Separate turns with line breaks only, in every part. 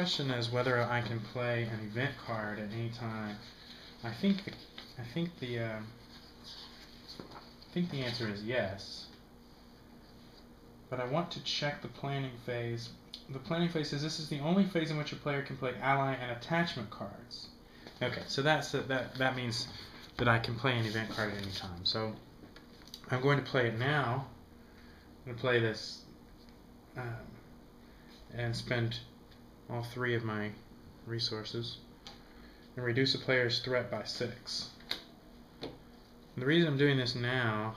question is whether I can play an event card at any time. I think the answer is yes. But I want to check the planning phase. The planning phase says this is the only phase in which a player can play ally and attachment cards. Okay, so that means that I can play an event card at any time. So I'm going to play it now. I'm going to play this and spend all 3 of my resources and reduce a player's threat by 6. And the reason I'm doing this now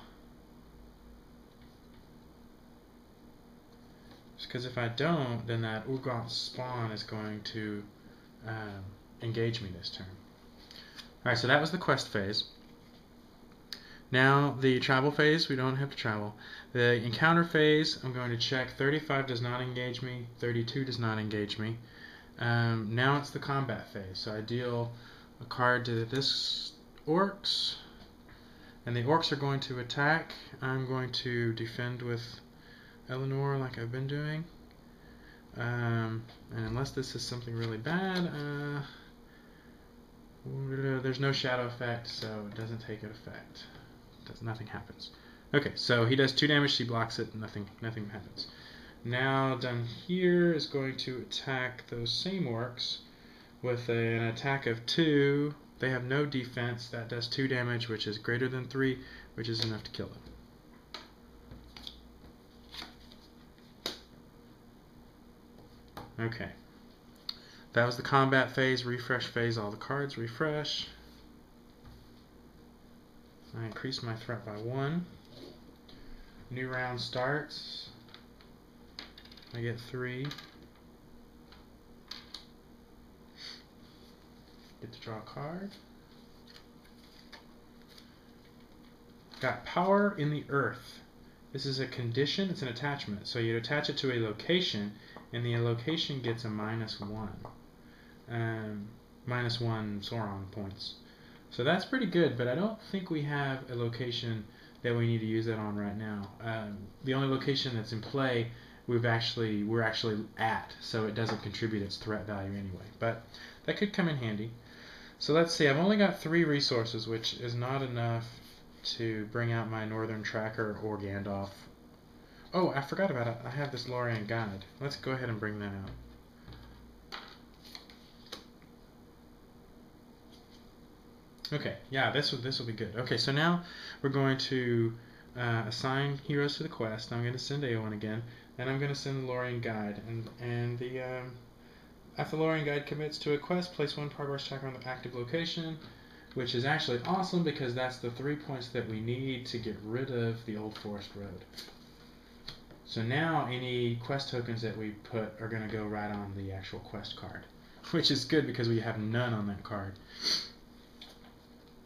is because if I don't, then that Urgot spawn is going to engage me this turn. Alright, so that was the quest phase. Now the travel phase, we don't have to travel. The encounter phase, I'm going to check 35 does not engage me, 32 does not engage me. Now it's the combat phase. So I deal a card to this orcs, and the orcs are going to attack. I'm going to defend with Eleanor like I've been doing. And unless this is something really bad, there's no shadow effect, so it doesn't take effect. Nothing happens. Okay, so he does 2 damage, she blocks it, nothing happens. Now down here is going to attack those same orcs with an attack of 2. They have no defense. That does 2 damage, which is greater than 3, which is enough to kill them. Okay. That was the combat phase, refresh phase, all the cards refresh. I increase my threat by 1. New round starts. I get 3. Get to draw a card. Got power in the earth. This is a condition, it's an attachment. So you attach it to a location, and the location gets a -1. -1 Sauron points. So that's pretty good, but I don't think we have a location that we need to use that on right now. The only location that's in play we're actually at, so it doesn't contribute its threat value anyway. But that could come in handy. So let's see, I've only got 3 resources, which is not enough to bring out my Northern Tracker or Gandalf. Oh, I forgot about it. I have this Lorien Guide. Let's go ahead and bring that out. Okay, yeah, this will be good. Okay, so now we're going to assign heroes to the quest. I'm going to send Eowyn again, and I'm going to send the Lorien Guide. And the after the Lorien Guide commits to a quest, place 1 progress tracker on the active location, which is actually awesome because that's the 3 points that we need to get rid of the Old Forest Road. So now any quest tokens that we put are going to go right on the actual quest card, which is good because we have none on that card.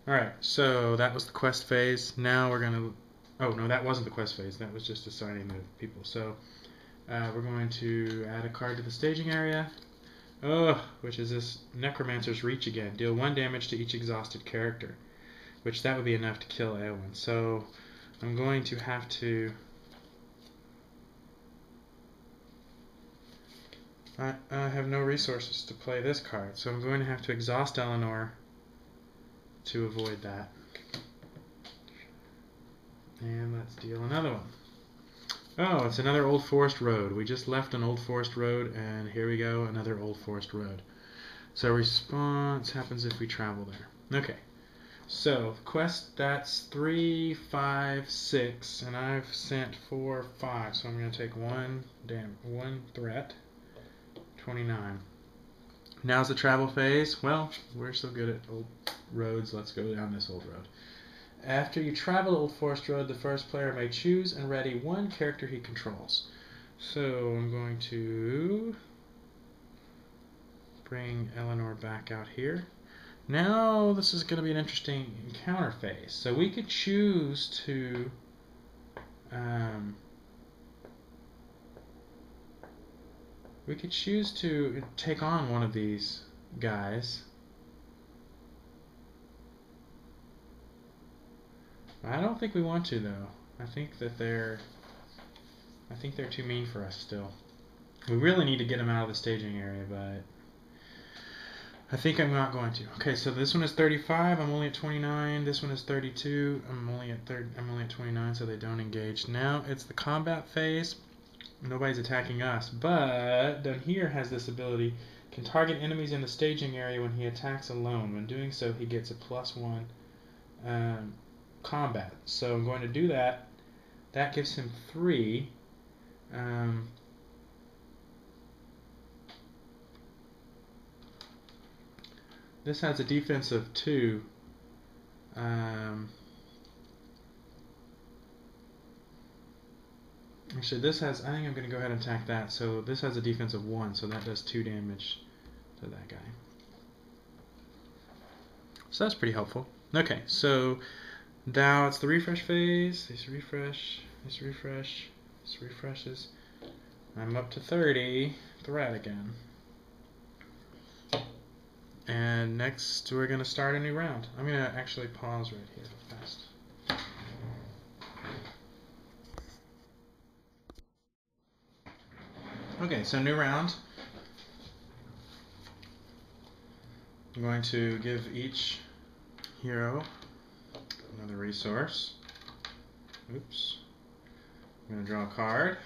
Alright, so that was the quest phase. Now we're going to... Oh, no, that wasn't the quest phase. That was just assigning the people. So we're going to add a card to the staging area, which is this Necromancer's Reach again. Deal 1 damage to each exhausted character, which that would be enough to kill Eowyn. So I'm going to have to... I have no resources to play this card, so I'm going to have to exhaust Eleanor to avoid that. And let's deal another one. Oh, it's another Old Forest Road. We just left an Old Forest Road, and here we go, another Old Forest Road. So response happens if we travel there. Okay, so quest, that's 3, 5, 6, and I've sent 4, 5, so I'm going to take 1 threat. 29. Now's the travel phase. Well, we're so good at old roads, let's go down this old road. After you travel Old Forest Road, the first player may choose and ready 1 character he controls. So I'm going to bring Eleanor back out here. Now this is going to be an interesting encounter phase. So we could choose to take on one of these guys. I don't think we want to, though. I think they're too mean for us still. We really need to get them out of the staging area, but I think I'm not going to. Okay, so this one is 35. I'm only at 29. This one is 32. I'm only at 29, so they don't engage. Now it's the combat phase. Nobody's attacking us, but down here has this ability: can target enemies in the staging area when he attacks alone. When doing so, he gets a +1 combat. So I'm going to do that. That gives him 3. This has a defense of 2. Actually, this has, I think I'm going to go ahead and attack that. So this has a defense of 1, so that does 2 damage to that guy. So that's pretty helpful. Okay, so now it's the refresh phase. This refresh, this refresh, this refreshes. I'm up to 30 threat again. And next we're going to start a new round. I'm going to actually pause right here fast. Okay, so new round. I'm going to give each hero another resource. Oops. I'm going to draw a card.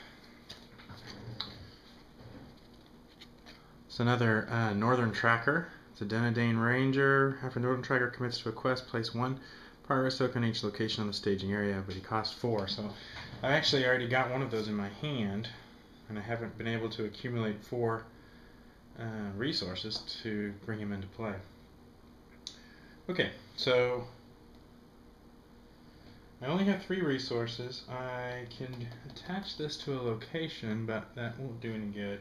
It's another Northern Tracker. It's a Denadane Ranger. After Northern Tracker commits to a quest, place 1 progress token in each location on the staging area, but he costs 4. So I've actually already got one of those in my hand, and I haven't been able to accumulate 4 resources to bring him into play. Okay, so I only have 3 resources. I can attach this to a location, but that won't do any good.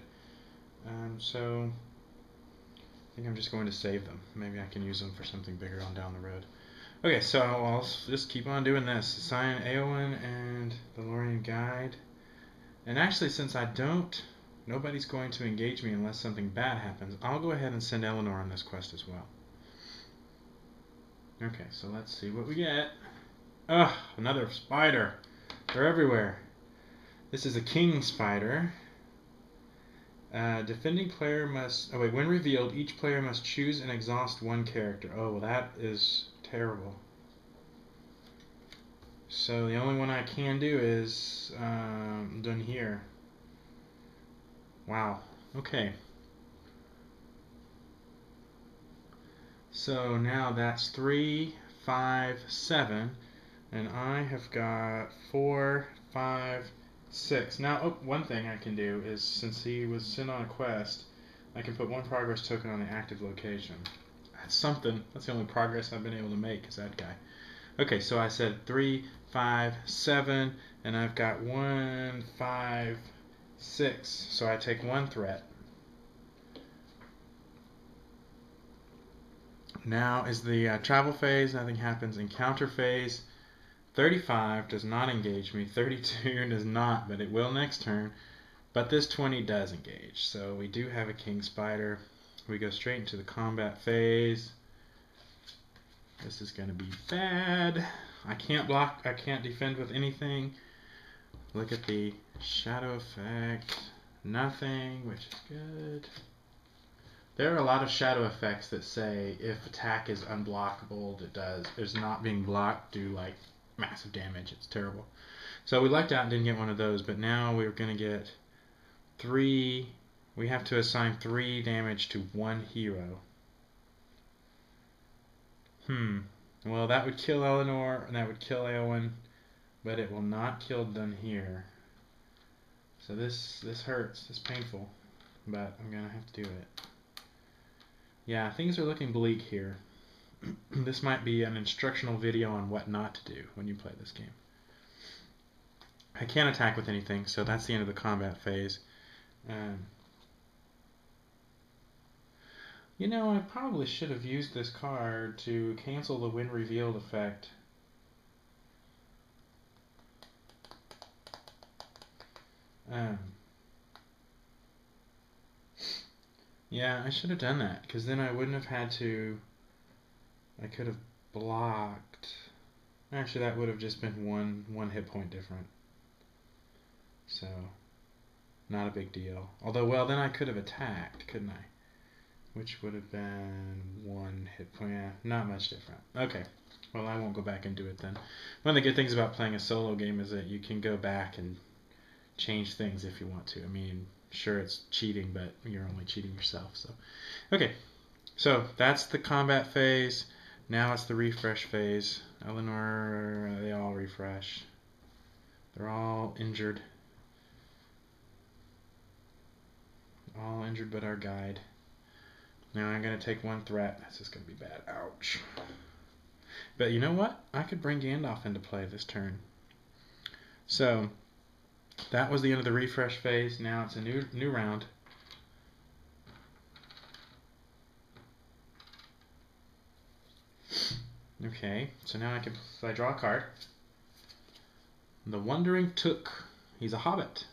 So I think I'm just going to save them. Maybe I can use them for something bigger on down the road. Okay, so I'll just keep on doing this. Assign Eowyn and the Lorien Guide. And actually, since nobody's going to engage me unless something bad happens, I'll go ahead and send Eleanor on this quest as well. Okay, so let's see what we get. Ugh, another spider. They're everywhere. This is a king spider. Defending player must... Oh wait, when revealed, each player must choose and exhaust 1 character. Oh, well, that is terrible. So the only one I can do is done here. Wow. Okay. So now that's 3, 5, 7, and I have got 4, 5, 6. Now, one thing I can do is, since he was sent on a quest, I can put 1 progress token on the active location. That's something. That's the only progress I've been able to make, is that guy. Okay, so I said 3, 5, 7, and I've got 1, 5, 6. So I take 1 threat. Now is the travel phase. Nothing happens. Encounter phase. 35 does not engage me. 32 does not, but it will next turn. But this 20 does engage. So we do have a king spider. We go straight into the combat phase. This is going to be bad. I can't block. I can't defend with anything. Look at the shadow effect. Nothing, which is good. There are a lot of shadow effects that say if attack is unblockable, it's not being blocked, do like massive damage. It's terrible. So we lucked out and didn't get one of those, but now we're going to get 3. We have to assign 3 damage to 1 hero. Well, that would kill Eleanor, and that would kill Eowyn, but it will not kill them here. So this hurts. It's painful, but I'm going to have to do it. Yeah, things are looking bleak here. This might be an instructional video on what not to do when you play this game. I can't attack with anything, so that's the end of the combat phase. You know, I probably should have used this card to cancel the when revealed effect. Yeah, I should have done that, because then I wouldn't have had to... I could have blocked... Actually, that would have just been one hit point different. So, not a big deal. Although, well, then I could have attacked, couldn't I? which would have been 1 hit point. Yeah, not much different. Okay, well, I won't go back and do it then. One of the good things about playing a solo game is that you can go back and change things if you want to. I mean, sure, it's cheating, but you're only cheating yourself. So, okay, so that's the combat phase. Now it's the refresh phase. Eleanor, they all refresh. They're all injured. All injured but our guide. Now I'm going to take 1 threat. This is going to be bad. Ouch. But you know what? I could bring Gandalf into play this turn. So that was the end of the refresh phase. Now it's a new round. Okay, so now I draw a card. The Wandering Took. He's a hobbit.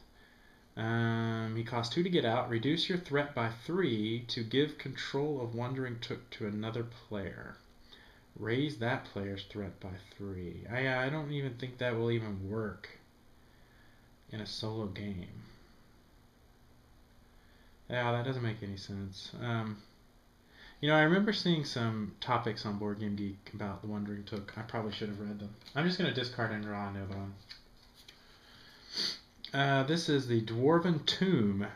He costs 2 to get out. Reduce your threat by 3 to give control of Wandering Took to another player. Raise that player's threat by 3. I don't even think that will even work in a solo game. Yeah, that doesn't make any sense. You know, I remember seeing some topics on Board Game Geek about the Wandering Took. I probably should have read them. I'm just going to discard and draw another one. This is the Dwarven Tomb.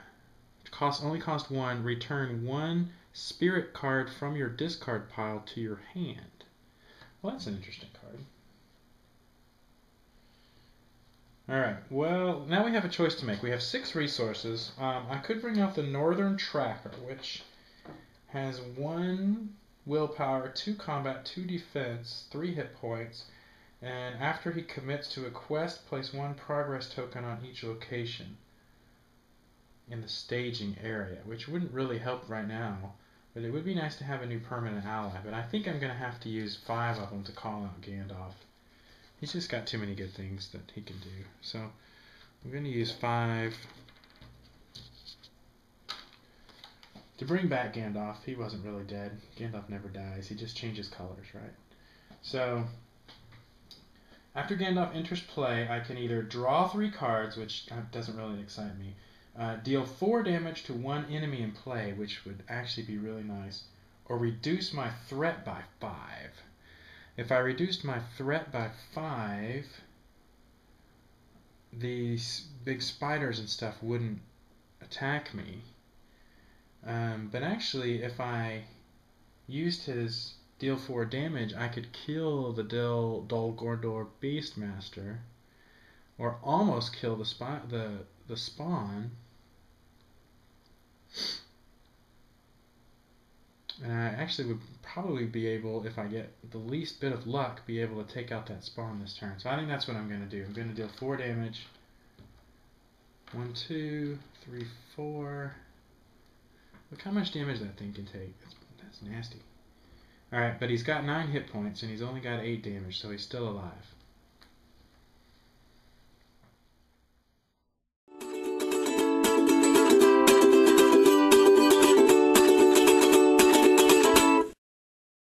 Only cost 1. Return 1 spirit card from your discard pile to your hand. Well, that's an interesting card. Alright, well, now we have a choice to make. We have 6 resources. I could bring out the Northern Tracker, which has 1 willpower, 2 combat, 2 defense, 3 hit points, and after he commits to a quest, place 1 progress token on each location in the staging area, which wouldn't really help right now, but it would be nice to have a new permanent ally. But I think I'm going to have to use 5 of them to call out Gandalf. He's just got too many good things that he can do. So I'm going to use 5 to bring back Gandalf. He wasn't really dead. Gandalf never dies. He just changes colors, right? So after Gandalf enters play, I can either draw 3 cards, which doesn't really excite me, deal 4 damage to 1 enemy in play, which would actually be really nice, or reduce my threat by 5. If I reduced my threat by 5, these big spiders and stuff wouldn't attack me. But actually, if I used his deal 4 damage, I could kill the Dol Guldur Beastmaster, or almost kill the spawn. And I actually would probably be able, if I get the least bit of luck, be able to take out that spawn this turn. So I think that's what I'm going to do. I'm going to deal 4 damage. 1, 2, 3, 4. Look how much damage that thing can take. That's nasty. Alright, but he's got 9 hit points, and he's only got 8 damage, so he's still alive.